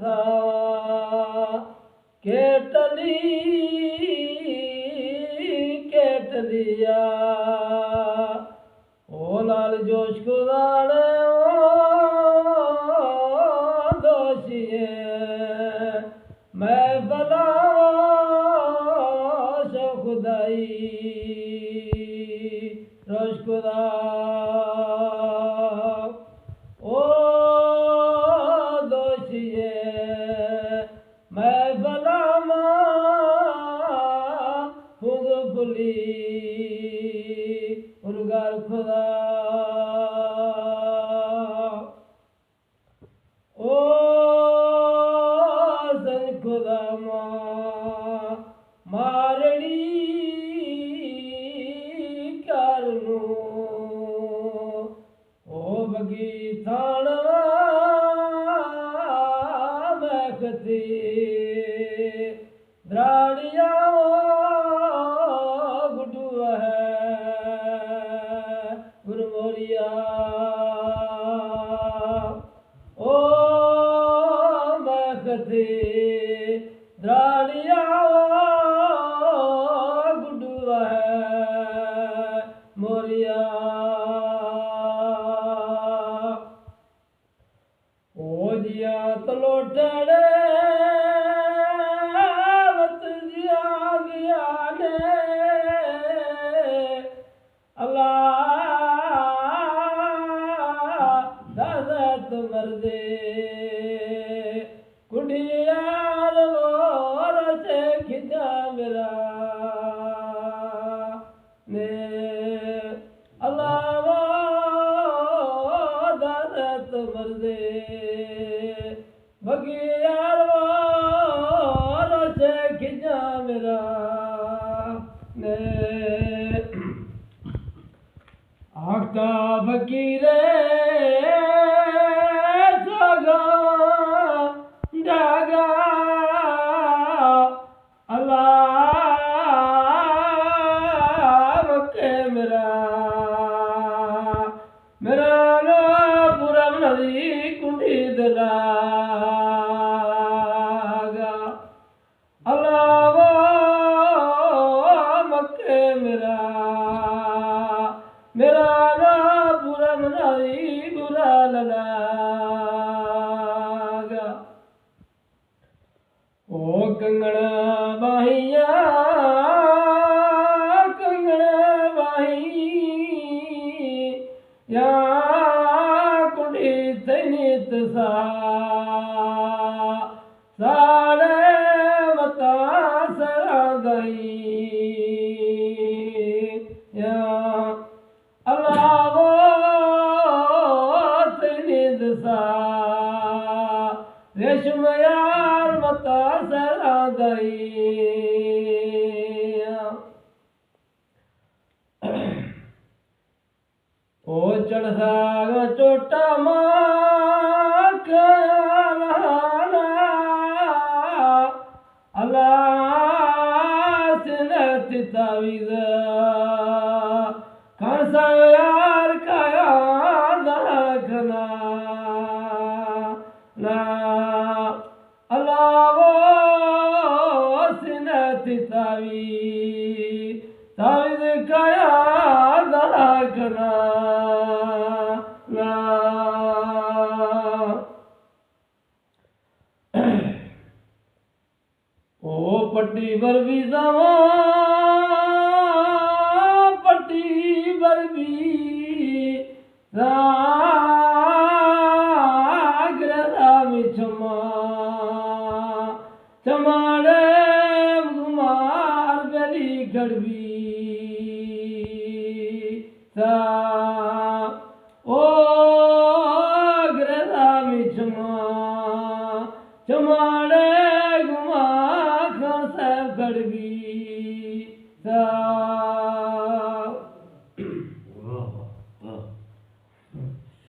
बरसावा केटली केटलिया ओ लाल जोश खुदाने दोषिए मैं बला शो खुदाई रोश खुदा ओ दोषिए मैं बला खुद बुली उलगार खुदा ओ सन खुदा मारणी करनू ओ बगी थानवा मैकती द्राड़िया गुडू है गुरमोरिया ओ मैकती द्राड़िया गुडू है मोरिया ओ जिया तलोटड़े वत जिया गया ने अल्लाह दादत मर्दे कुड़ियार मोर से खिंचा मेरा ने अल्लाह दादत मर्दे बगियार मोर से खिंचा मेरा ने आका फकीरे सगा जागा अल्लाह मक्के मेरा ना पूरा नदी कुंडी दलागा अल्लाह मक्के मेरा ना पूरा नदी बुरा ललागा ओ कंगना बाहिया या कुंडी तनित सा साड़े मता सरादई या अल्लाह तनित सा रेशम यार मता सरादई ओ चढ़ा चोटा अल्लाह सिनती तावीज़ खानसा यार काया दखना ना अल्लाह सिनती तावीज़ काया दखना ओ पट्टी पर भी जावा पट्टी पर भी रामी क्षमा चमाड़े कुमार गली गड़बी सा ओ रामी क्षमा चमाड़े